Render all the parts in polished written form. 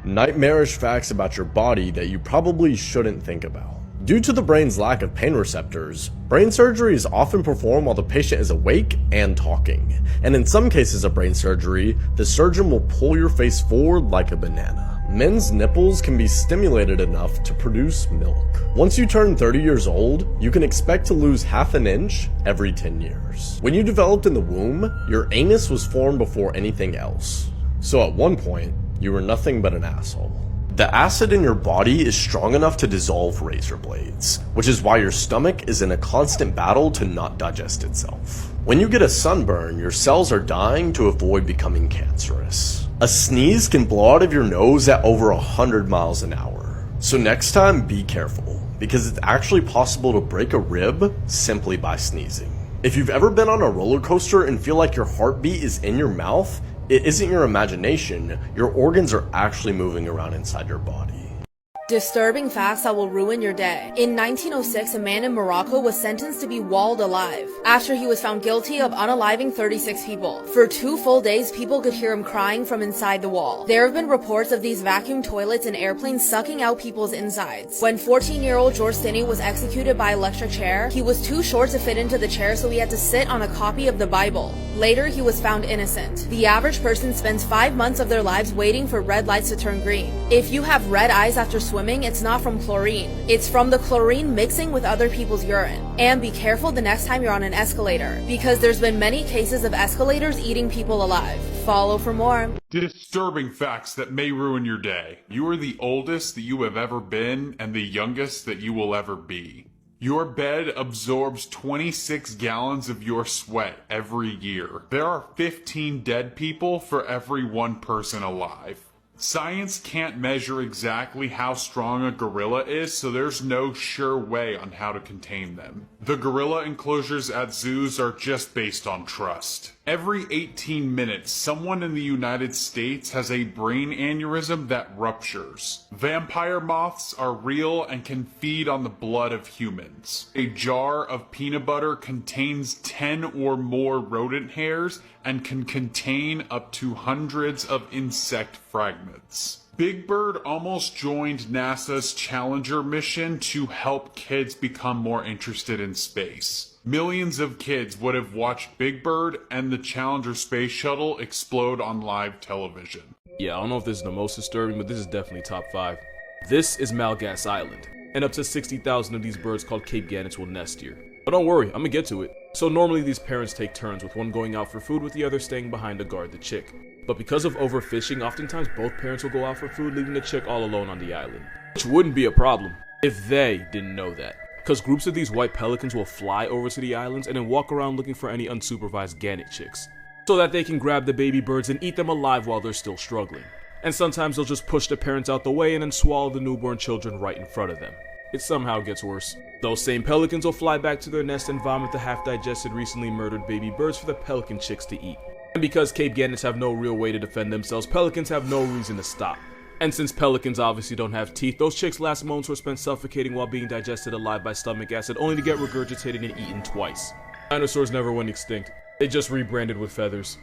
Nightmarish facts about your body that you probably shouldn't think about. Due to the brain's lack of pain receptors, brain surgery is often performed while the patient is awake and talking. And in some cases of brain surgery, the surgeon will pull your face forward like a banana. Men's nipples can be stimulated enough to produce milk. Once you turn 30 years old, you can expect to lose half an inch every 10 years. When you developed in the womb, your anus was formed before anything else. So at one point, you were nothing but an asshole. The acid in your body is strong enough to dissolve razor blades, which is why your stomach is in a constant battle to not digest itself. When you get a sunburn, your cells are dying to avoid becoming cancerous. A sneeze can blow out of your nose at over 100 miles an hour. So next time, be careful, because it's actually possible to break a rib simply by sneezing. If you've ever been on a roller coaster and feel like your heartbeat is in your mouth, it isn't your imagination, your organs are actually moving around inside your body. Disturbing facts that will ruin your day. In 1906, a man in Morocco was sentenced to be walled alive after he was found guilty of unaliving 36 people. For 2 full days, people could hear him crying from inside the wall. There have been reports of these vacuum toilets in airplanes sucking out people's insides. When 14-year-old George Stinney was executed by electric chair, he was too short to fit into the chair, so he had to sit on a copy of the Bible. Later, he was found innocent. The average person spends 5 months of their lives waiting for red lights to turn green. If you have red eyes after swimming, it's not from chlorine. It's from the chlorine mixing with other people's urine. And be careful the next time you're on an escalator, because there's been many cases of escalators eating people alive. Follow for more. Disturbing facts that may ruin your day. You are the oldest that you have ever been and the youngest that you will ever be. Your bed absorbs 26 gallons of your sweat every year. There are 15 dead people for every 1 person alive. Science can't measure exactly how strong a gorilla is, so there's no sure way on how to contain them. The gorilla enclosures at zoos are just based on trust. Every 18 minutes, someone in the United States has a brain aneurysm that ruptures. Vampire moths are real and can feed on the blood of humans. A jar of peanut butter contains 10 or more rodent hairs and can contain up to hundreds of insect fragments. Big Bird almost joined NASA's Challenger mission to help kids become more interested in space. Millions of kids would have watched Big Bird and the Challenger space shuttle explode on live television. Yeah, I don't know if this is the most disturbing, but this is definitely top 5. This is Malgas Island, and up to 60,000 of these birds called Cape Gannets will nest here. But don't worry, I'm gonna get to it. So normally these parents take turns, with one going out for food with the other staying behind to guard the chick. But because of overfishing, oftentimes both parents will go out for food, leaving the chick all alone on the island. Which wouldn't be a problem if they didn't know that. Because groups of these white pelicans will fly over to the islands and then walk around looking for any unsupervised gannet chicks, so that they can grab the baby birds and eat them alive while they're still struggling. And sometimes they'll just push the parents out the way and then swallow the newborn children right in front of them. It somehow gets worse. Those same pelicans will fly back to their nest and vomit the half-digested, recently murdered baby birds for the pelican chicks to eat. And because Cape Gannets have no real way to defend themselves, pelicans have no reason to stop. And since pelicans obviously don't have teeth, those chicks' last moments were spent suffocating while being digested alive by stomach acid, only to get regurgitated and eaten twice. Dinosaurs never went extinct. They just rebranded with feathers.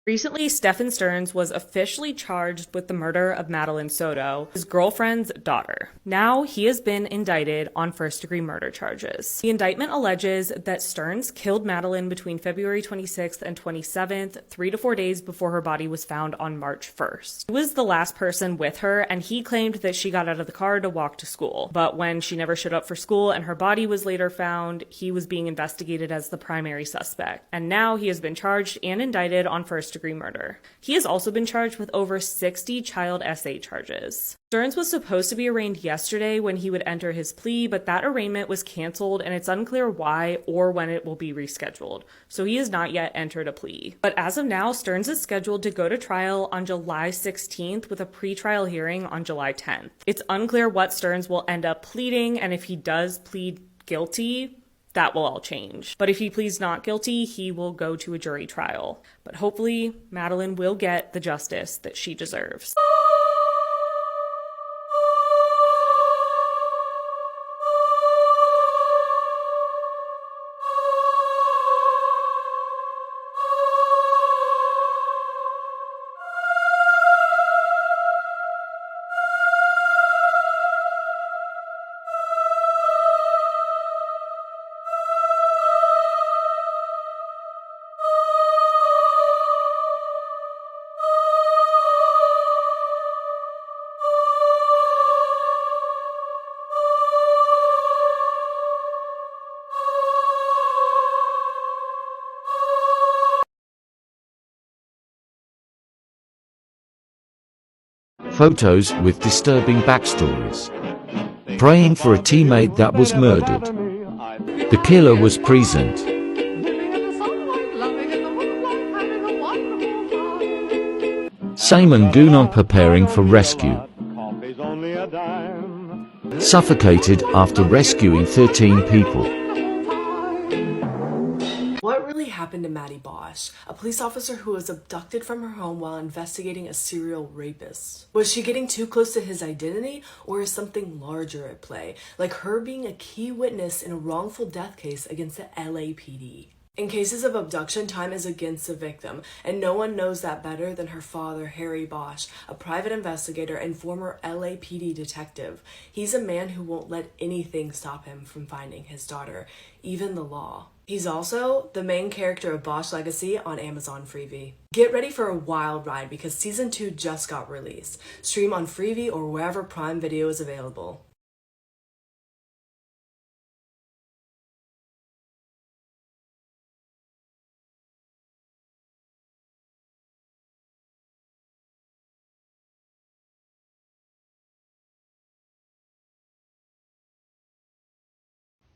Recently, Stephen Stearns was officially charged with the murder of Madeline Soto, his girlfriend's daughter. Now, he has been indicted on first-degree murder charges. The indictment alleges that Stearns killed Madeline between February 26th and 27th, 3 to 4 days before her body was found on March 1st. He was the last person with her, and he claimed that she got out of the car to walk to school. But when she never showed up for school and her body was later found, he was being investigated as the primary suspect. And now he has been charged and indicted on first-degree murder. He has also been charged with over 60 child SA charges. Stearns was supposed to be arraigned yesterday when he would enter his plea, but that arraignment was canceled and it's unclear why or when it will be rescheduled. So he has not yet entered a plea. But as of now, Stearns is scheduled to go to trial on July 16th with a pretrial hearing on July 10th. It's unclear what Stearns will end up pleading, and if he does plead guilty, that will all change. But if he pleads not guilty, he will go to a jury trial. But hopefully, Madeline will get the justice that she deserves. Photos with disturbing backstories. Praying for a teammate that was murdered. The killer was present. Same and Goonon preparing for rescue. Suffocated after rescuing 13 people. What really happened to Maddie Bosch, a police officer who was abducted from her home while investigating a serial rapist? Was she getting too close to his identity, or is something larger at play, like her being a key witness in a wrongful death case against the LAPD? In cases of abduction, time is against the victim, and no one knows that better than her father, Harry Bosch, a private investigator and former LAPD detective. He's a man who won't let anything stop him from finding his daughter, even the law. He's also the main character of Bosch Legacy on Amazon Freevee. Get ready for a wild ride because Season 2 just got released. Stream on Freevee or wherever Prime Video is available.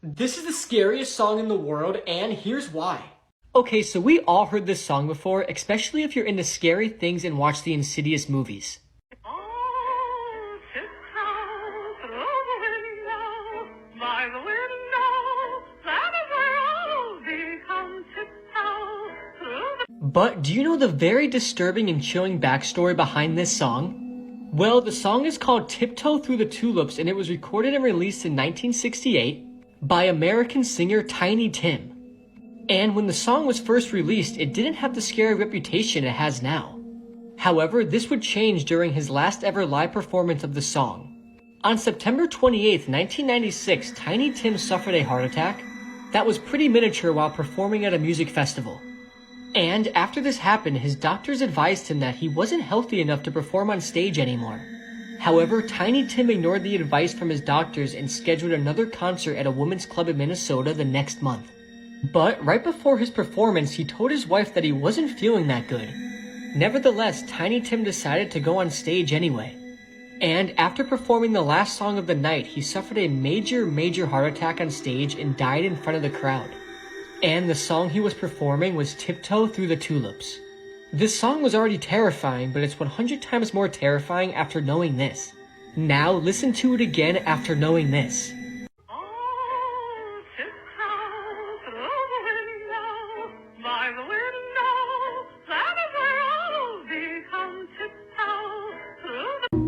This is the scariest song in the world, and here's why. Okay, so we all heard this song before, especially if you're into scary things and watch the Insidious movies. But do you know the very disturbing and chilling backstory behind this song? Well, the song is called Tiptoe Through the Tulips, and it was recorded and released in 1968 by American singer Tiny Tim. And when the song was first released, it didn't have the scary reputation it has now. However, this would change during his last ever live performance of the song. On September 28, 1996, Tiny Tim suffered a heart attack that was pretty miniature while performing at a music festival. And after this happened, his doctors advised him that he wasn't healthy enough to perform on stage anymore. However, Tiny Tim ignored the advice from his doctors and scheduled another concert at a women's club in Minnesota the next month. But right before his performance, he told his wife that he wasn't feeling that good. Nevertheless, Tiny Tim decided to go on stage anyway. And after performing the last song of the night, he suffered a major heart attack on stage and died in front of the crowd. And the song he was performing was Tiptoe Through the Tulips. This song was already terrifying, but it's 100 times more terrifying after knowing this. Now listen to it again after knowing this.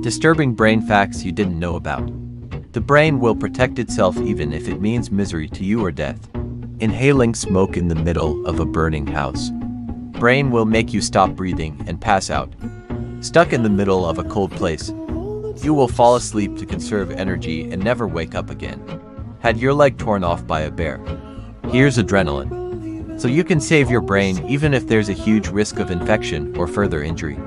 Disturbing brain facts you didn't know about. The brain will protect itself even if it means misery to you or death. Inhaling smoke in the middle of a burning house. Brain will make you stop breathing and pass out. Stuck in the middle of a cold place. You will fall asleep to conserve energy and never wake up again. Had your leg torn off by a bear. Here's adrenaline. So you can save your brain even if there's a huge risk of infection or further injury.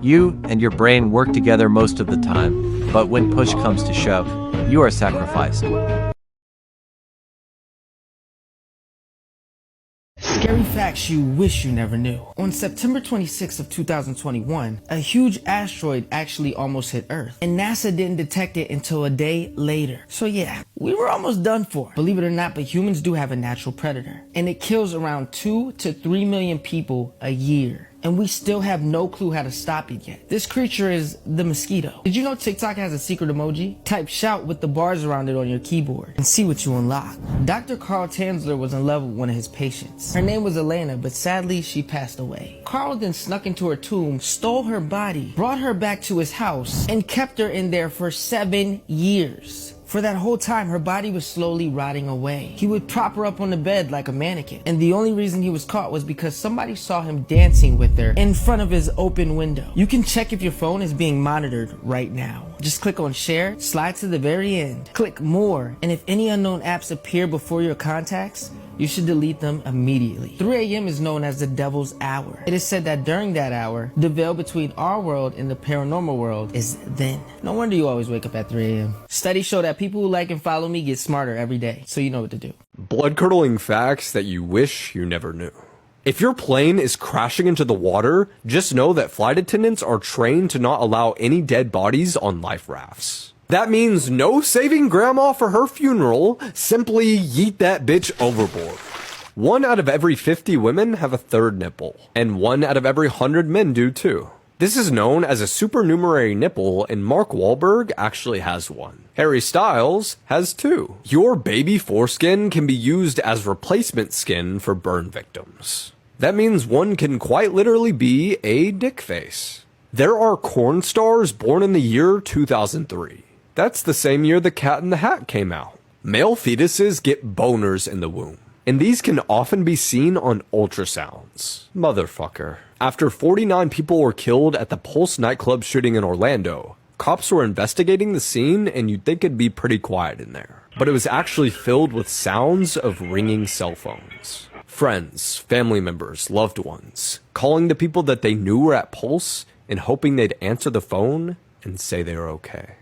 You and your brain work together most of the time, but when push comes to shove, you are sacrificed. Scary facts you wish you never knew. On September 26th of 2021, a huge asteroid actually almost hit Earth, and NASA didn't detect it until a day later. So yeah, we were almost done for. Believe it or not, but humans do have a natural predator, and it kills around 2 to 3 million people a year. and we still have no clue how to stop it yet. This creature is the mosquito. Did you know TikTok has a secret emoji? Type shout with the bars around it on your keyboard and see what you unlock. Dr. Carl Tanzler was in love with one of his patients. Her name was Elena, but sadly she passed away. Carl then snuck into her tomb, stole her body, brought her back to his house, and kept her in there for 7 years. For that whole time, her body was slowly rotting away. He would prop her up on the bed like a mannequin. And the only reason he was caught was because somebody saw him dancing with her in front of his open window. You can check if your phone is being monitored right now. Just click on share, slide to the very end, click more, and if any unknown apps appear before your contacts, you should delete them immediately. 3 a.m. is known as the devil's hour. It is said that during that hour, the veil between our world and the paranormal world is thin. No wonder you always wake up at 3 a.m. Studies show that people who like and follow me get smarter every day, so you know what to do. Blood-curdling facts that you wish you never knew. If your plane is crashing into the water, just know that flight attendants are trained to not allow any dead bodies on life rafts. That means no saving grandma for her funeral, simply yeet that bitch overboard. 1 out of every 50 women have a third nipple, and 1 out of every 100 men do too. This is known as a supernumerary nipple, and Mark Wahlberg actually has one. Harry Styles has 2. Your baby foreskin can be used as replacement skin for burn victims. That means one can quite literally be a dick face. There are corn stars born in the year 2003. That's the same year The Cat in the Hat came out. Male fetuses get boners in the womb, and these can often be seen on ultrasounds. Motherfucker. After 49 people were killed at the Pulse nightclub shooting in Orlando, cops were investigating the scene, and you'd think it'd be pretty quiet in there. But it was actually filled with sounds of ringing cell phones. Friends, family members, loved ones, calling the people that they knew were at Pulse and hoping they'd answer the phone and say they were okay.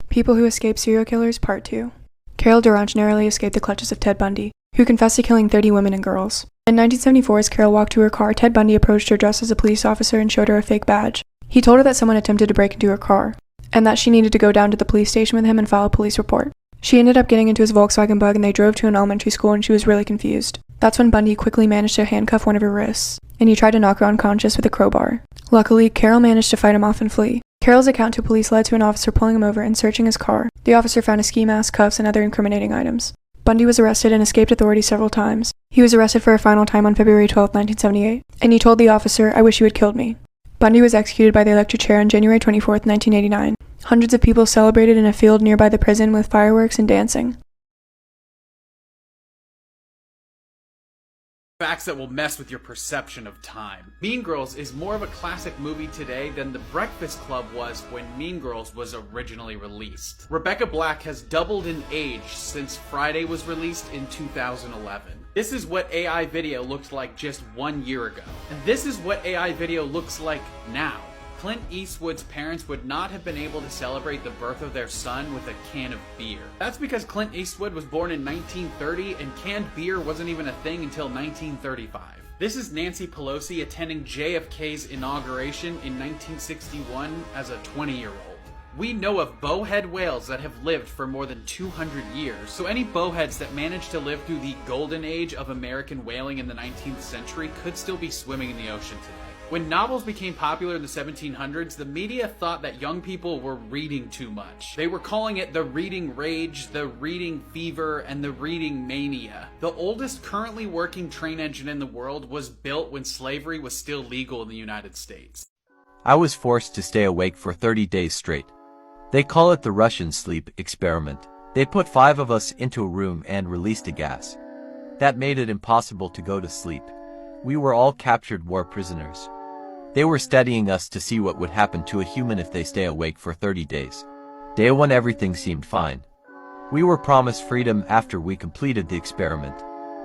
People Who Escape Serial Killers Part 2. Carol Durange narrowly escaped the clutches of Ted Bundy, who confessed to killing 30 women and girls. In 1974, as Carol walked to her car, Ted Bundy approached her dressed as a police officer and showed her a fake badge. He told her that someone attempted to break into her car, and that she needed to go down to the police station with him and file a police report. She ended up getting into his Volkswagen Bug, and they drove to an elementary school, and she was really confused. That's when Bundy quickly managed to handcuff one of her wrists, and he tried to knock her unconscious with a crowbar. Luckily, Carol managed to fight him off and flee. Carol's account to police led to an officer pulling him over and searching his car. The officer found a ski mask, cuffs, and other incriminating items. Bundy was arrested and escaped authorities several times. He was arrested for a final time on February 12, 1978, and he told the officer, "I wish you had killed me." Bundy was executed by the electric chair on January 24, 1989. Hundreds of people celebrated in a field nearby the prison with fireworks and dancing. Facts that will mess with your perception of time. Mean Girls is more of a classic movie today than The Breakfast Club was when Mean Girls was originally released. Rebecca Black has doubled in age since Friday was released in 2011. This is what AI video looked like just 1 year ago. And this is what AI video looks like now. Clint Eastwood's parents would not have been able to celebrate the birth of their son with a can of beer. That's because Clint Eastwood was born in 1930 and canned beer wasn't even a thing until 1935. This is Nancy Pelosi attending JFK's inauguration in 1961 as a 20-year-old. We know of bowhead whales that have lived for more than 200 years, so any bowheads that managed to live through the golden age of American whaling in the 19th century could still be swimming in the ocean today. When novels became popular in the 1700s, the media thought that young people were reading too much. They were calling it the reading rage, the reading fever, and the reading mania. The oldest currently working train engine in the world was built when slavery was still legal in the United States. I was forced to stay awake for 30 days straight. They call it the Russian sleep experiment. They put 5 of us into a room and released a gas that made it impossible to go to sleep. We were all captured war prisoners. They were studying us to see what would happen to a human if they stay awake for 30 days. Day 1 everything seemed fine. We were promised freedom after we completed the experiment.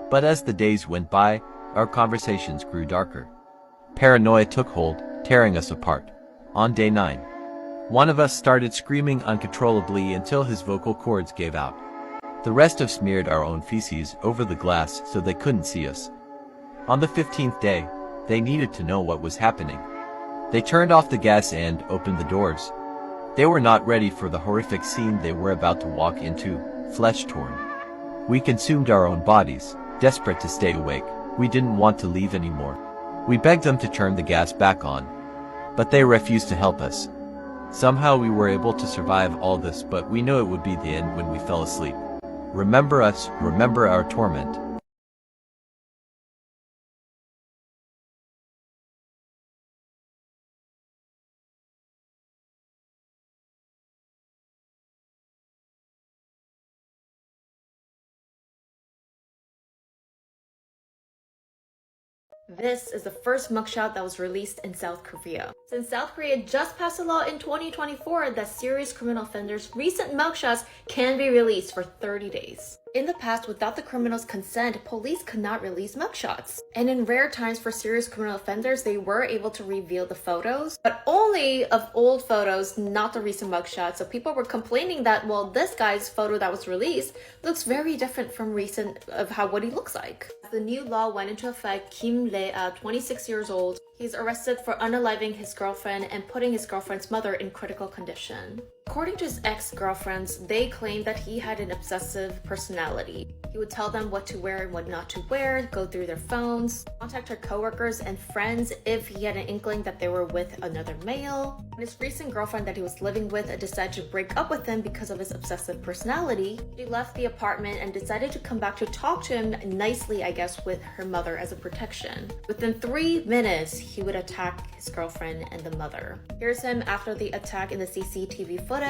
But as the days went by, our conversations grew darker. Paranoia took hold, tearing us apart. On day 9, one of us started screaming uncontrollably until his vocal cords gave out. The rest have smeared our own feces over the glass so they couldn't see us. On the 15th day, they needed to know what was happening. They turned off the gas and opened the doors. They were not ready for the horrific scene they were about to walk into, flesh torn. We consumed our own bodies, desperate to stay awake. We didn't want to leave anymore. We begged them to turn the gas back on, but they refused to help us. Somehow we were able to survive all this, but we knew it would be the end when we fell asleep. Remember us, remember our torment. This is the first mugshot that was released in South Korea. Since South Korea just passed a law in 2024 that serious criminal offenders' recent mugshots can be released for 30 days. In the past, without the criminal's consent, police could not release mugshots. And in rare times for serious criminal offenders, they were able to reveal the photos, but only of old photos, not the recent mugshots. So people were complaining that, well, this guy's photo that was released looks very different from recent of what he looks like. The new law went into effect. Kim Le-a, 26 years old, he's arrested for unaliving his girlfriend and putting his girlfriend's mother in critical condition. According to his ex-girlfriends, they claimed that he had an obsessive personality. He would tell them what to wear and what not to wear, go through their phones, contact her coworkers and friends if he had an inkling that they were with another male. When his recent girlfriend that he was living with decided to break up with him because of his obsessive personality, she left the apartment and decided to come back to talk to him nicely, I guess, with her mother as a protection. Within 3 minutes, he would attack his girlfriend and the mother. Here's him after the attack in the CCTV footage.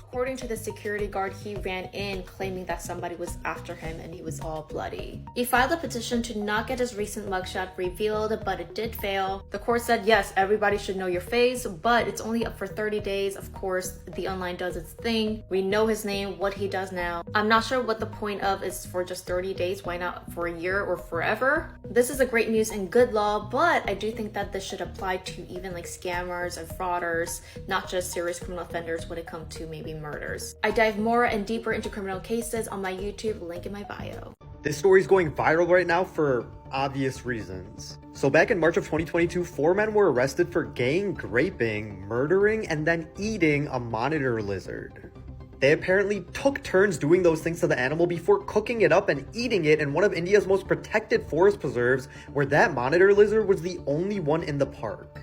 According to the security guard, he ran in claiming that somebody was after him and he was all bloody. He filed a petition to not get his recent mugshot revealed, but it did fail. The court said, yes, everybody should know your face, but it's only up for 30 days. Of course, the online does its thing. We know his name, what he does now. I'm not sure what the point of is for just 30 days. Why not for a year or forever? This is a great news and good law, but I do think that this should apply to even like scammers and frauders, not just serious criminal offenders when it comes to maybe murders. I dive more and deeper into criminal cases on my YouTube, link in my bio. This story is going viral right now for obvious reasons. So back in March of 2022, 4 men were arrested for gang raping, murdering, and then eating a monitor lizard. They apparently took turns doing those things to the animal before cooking it up and eating it in one of India's most protected forest preserves, where that monitor lizard was the only one in the park.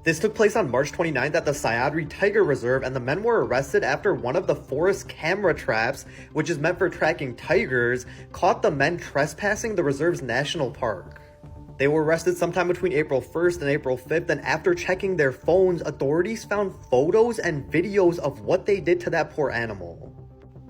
This took place on March 29th at the Sayadri Tiger Reserve, and the men were arrested after one of the forest camera traps, which is meant for tracking tigers, caught the men trespassing the reserve's national park. They were arrested sometime between April 1st and April 5th, and after checking their phones, authorities found photos and videos of what they did to that poor animal.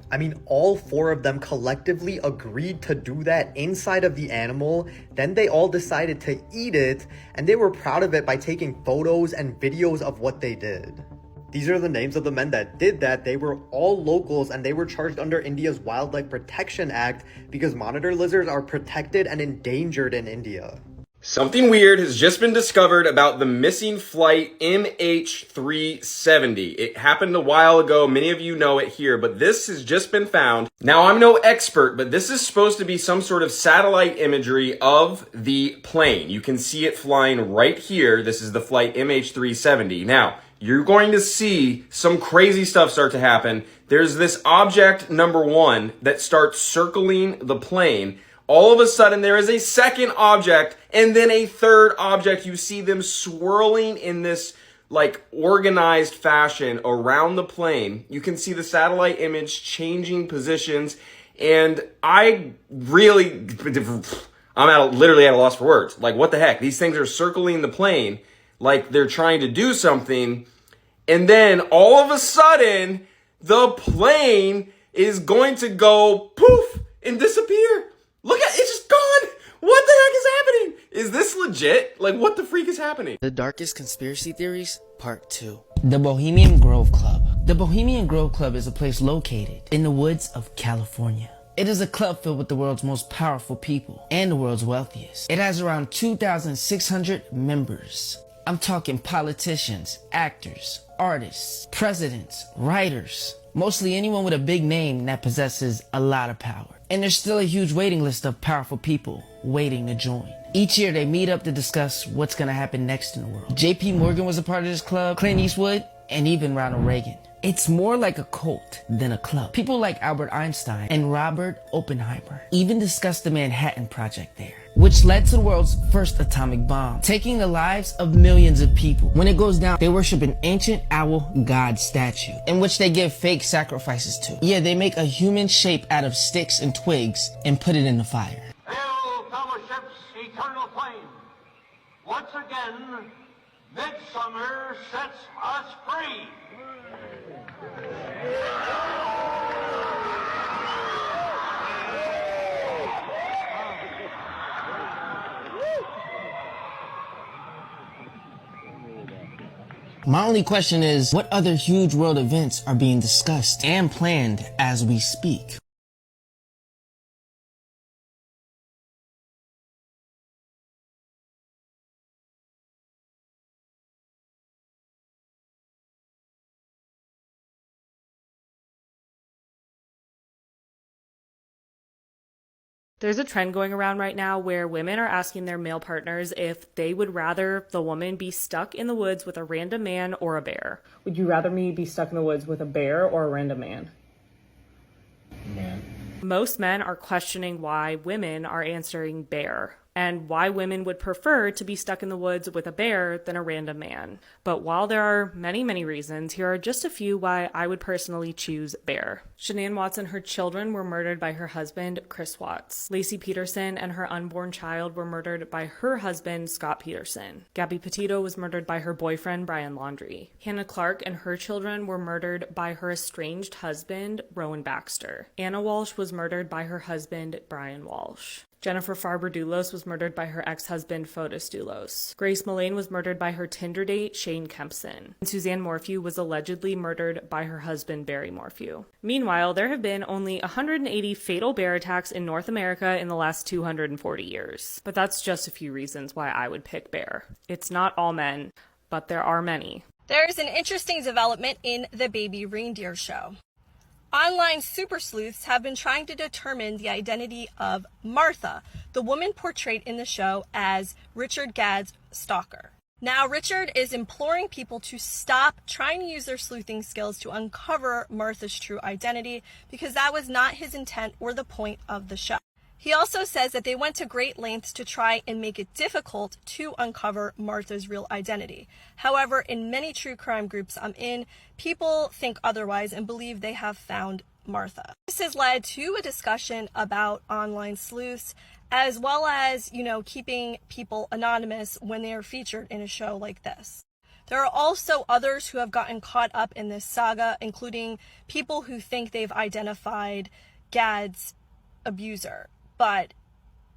I mean, all 4 of them collectively agreed to do that inside of the animal. Then they all decided to eat it, and they were proud of it by taking photos and videos of what they did. These are the names of the men that did that. They were all locals, and they were charged under India's Wildlife Protection Act because monitor lizards are protected and endangered in India. Something weird has just been discovered about the missing flight MH370. It happened a while ago. Many of you know it here, but this has just been found. Now, I'm no expert, but this is supposed to be some sort of satellite imagery of the plane. You can see it flying right here. This is the flight MH370. Now, you're going to see some crazy stuff start to happen. There's this object number 1 that starts circling the plane. All of a sudden, there is a second object and then a third object. You see them swirling in this like organized fashion around the plane. You can see the satellite image changing positions. And I'm literally at a loss for words. Like, what the heck? These things are circling the plane like they're trying to do something. And then all of a sudden, the plane is going to go poof and disappear. Look at it's just gone. What the heck is happening? Is this legit? Like, what the freak is happening? The Darkest Conspiracy Theories, Part 2. The Bohemian Grove Club. The Bohemian Grove Club is a place located in the woods of California. It is a club filled with the world's most powerful people and the world's wealthiest. It has around 2,600 members. I'm talking politicians, actors, artists, presidents, writers, mostly anyone with a big name that possesses a lot of power. And there's still a huge waiting list of powerful people waiting to join. Each year they meet up to discuss what's gonna happen next in the world. JP Morgan was a part of this club, Clint Eastwood, and even Ronald Reagan. It's more like a cult than a club. People like Albert Einstein and Robert Oppenheimer even discussed the Manhattan Project there. which led to the world's first atomic bomb, taking the lives of millions of people. When it goes down, they worship an ancient owl god statue, in which they give fake sacrifices to. Yeah, they make a human shape out of sticks and twigs and put it in the fire. Hail, fellowship's eternal flame! Once again, midsummer sets us free! My only question is, what other huge world events are being discussed and planned as we speak? There's a trend going around right now where women are asking their male partners if they would rather the woman be stuck in the woods with a random man or a bear. Would you rather me be stuck in the woods with a bear or a random man? Man. Most men are questioning why women are answering bear, and why women would prefer to be stuck in the woods with a bear than a random man. But while there are many, many reasons, here are just a few why I would personally choose bear. Shanann Watts and her children were murdered by her husband, Chris Watts. Lacey Peterson and her unborn child were murdered by her husband, Scott Peterson. Gabby Petito was murdered by her boyfriend, Brian Laundrie. Hannah Clark and her children were murdered by her estranged husband, Rowan Baxter. Anna Walsh was murdered by her husband, Brian Walsh. Jennifer Farber-Dulos was murdered by her ex-husband, Fotis Dulos. Grace Mullane was murdered by her Tinder date, Shane Kempson. And Suzanne Morphew was allegedly murdered by her husband, Barry Morphew. Meanwhile, there have been only 180 fatal bear attacks in North America in the last 240 years. But that's just a few reasons why I would pick bear. It's not all men, but there are many. There's an interesting development in the Baby Reindeer show. Online super sleuths have been trying to determine the identity of Martha, the woman portrayed in the show as Richard Gadd's stalker. Now, Richard is imploring people to stop trying to use their sleuthing skills to uncover Martha's true identity, because that was not his intent or the point of the show. He also says that they went to great lengths to try and make it difficult to uncover Martha's real identity. However, in many true crime groups I'm in, people think otherwise and believe they have found Martha. This has led to a discussion about online sleuths, as well as, keeping people anonymous when they are featured in a show like this. There are also others who have gotten caught up in this saga, including people who think they've identified Gadd's abuser. But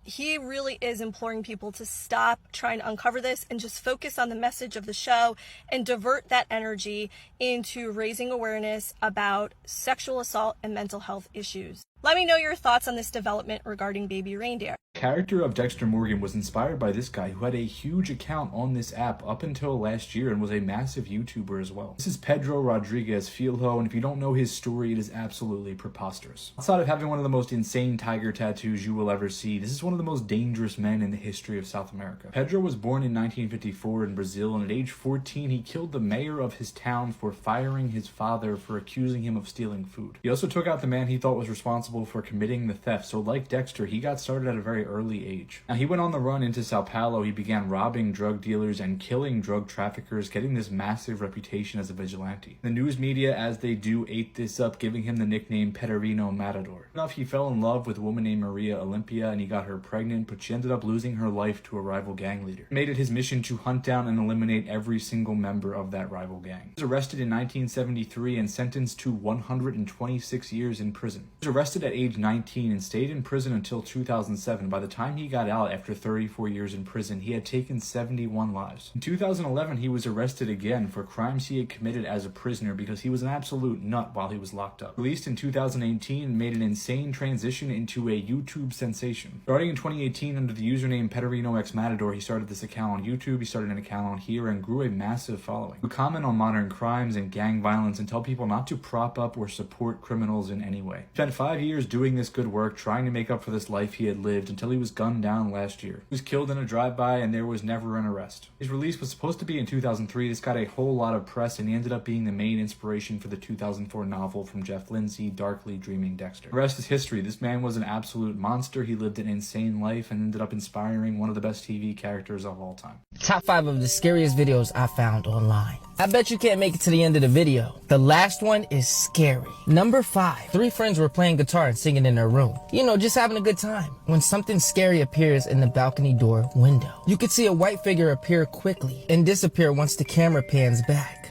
he really is imploring people to stop trying to uncover this and just focus on the message of the show and divert that energy into raising awareness about sexual assault and mental health issues. Let me know your thoughts on this development regarding Baby Reindeer. The character of Dexter Morgan was inspired by this guy who had a huge account on this app up until last year and was a massive YouTuber as well. This is Pedro Rodriguez Fielho, and if you don't know his story, it is absolutely preposterous. Outside of having one of the most insane tiger tattoos you will ever see, this is one of the most dangerous men in the history of South America. Pedro was born in 1954 in Brazil, and at age 14 he killed the mayor of his town for firing his father for accusing him of stealing food. He also took out the man he thought was responsible for committing the theft, so like Dexter, he got started at a very early age. Now, he went on the run into Sao Paulo. He began robbing drug dealers and killing drug traffickers, getting this massive reputation as a vigilante. The news media, as they do, ate this up, giving him the nickname Pederino Matador. Enough, he fell in love with a woman named Maria Olympia, and he got her pregnant, but she ended up losing her life to a rival gang leader. He made it his mission to hunt down and eliminate every single member of that rival gang. He was arrested in 1973 and sentenced to 126 years in prison. He was arrested at age 19 and stayed in prison until 2007. By the time he got out after 34 years in prison, he had taken 71 lives. In 2011, he was arrested again for crimes he had committed as a prisoner because he was an absolute nut while he was locked up. Released in 2018, made an insane transition into a YouTube sensation. Starting in 2018 under the username Pederino X Matador, he started this account on YouTube, he started an account on here, and grew a massive following. He would comment on modern crimes and gang violence and tell people not to prop up or support criminals in any way. He spent 5 years doing this good work, trying to make up for this life he had lived, until he was gunned down last year. He was killed in a drive-by and there was never an arrest. His release was supposed to be in 2003. This got a whole lot of press and he ended up being the main inspiration for the 2004 novel from Jeff Lindsay, Darkly Dreaming Dexter. The rest is history. This man was an absolute monster. He lived an insane life and ended up inspiring one of the best TV characters of all time. Top 5 of the scariest videos I found online. I bet you can't make it to the end of the video. The last one is scary. Number 5. 3 friends were playing guitar and singing in their room. You know, just having a good time. When something scary appears in the balcony door window. You could see a white figure appear quickly and disappear once the camera pans back.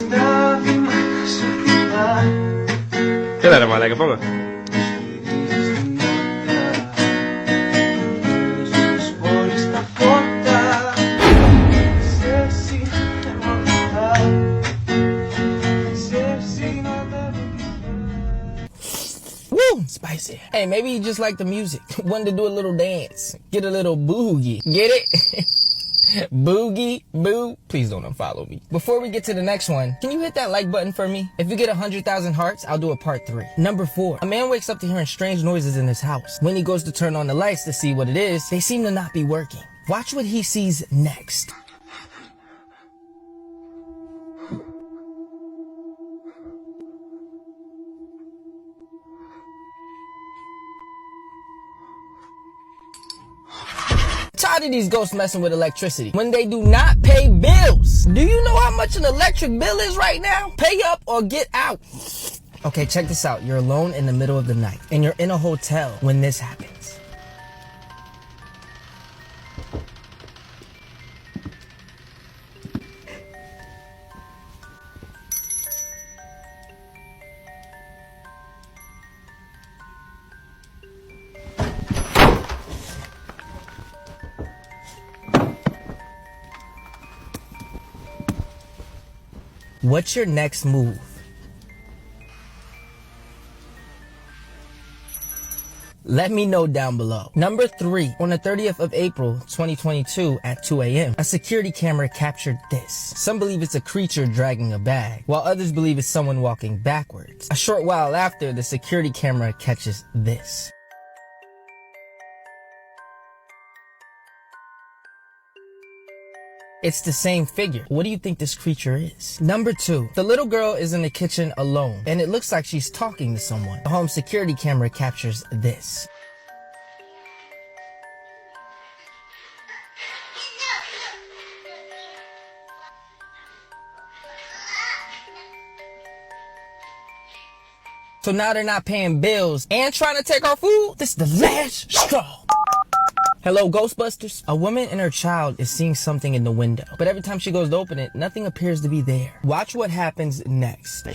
Quédate, mala, que ponga. Woo, spicy. Hey, maybe you just like the music. Wanted to do a little dance. Get a little boogie. Get it? Boogie, boo. Please don't unfollow me. Before we get to the next one, can you hit that like button for me? If you get 100,000 hearts, I'll do a part 3. Number 4. A man wakes up to hearing strange noises in his house. When he goes to turn on the lights to see what it is, they seem to not be working. Watch what he sees next. Tired of these ghosts messing with electricity when they do not pay bills. Do you know how much an electric bill is right now? Pay up or get out. Okay, check this out. You're alone in the middle of the night and you're in a hotel when this happens. What's your next move? Let me know down below. Number 3, on the 30th of April, 2022 at 2 a.m., a security camera captured this. Some believe it's a creature dragging a bag, while others believe it's someone walking backwards. A short while after, the security camera catches this. It's the same figure. What do you think this creature is? Number 2. The little girl is in the kitchen alone, and it looks like she's talking to someone. The home security camera captures this. So now they're not paying bills and trying to take our food? This is the last straw. Hello, Ghostbusters. A woman and her child is seeing something in the window, but every time she goes to open it, nothing appears to be there. Watch what happens next.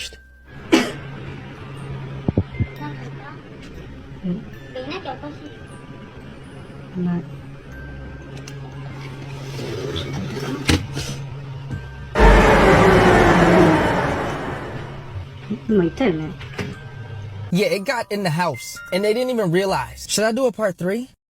Yeah, it got in the house, and they didn't even realize. Should I do a part 3?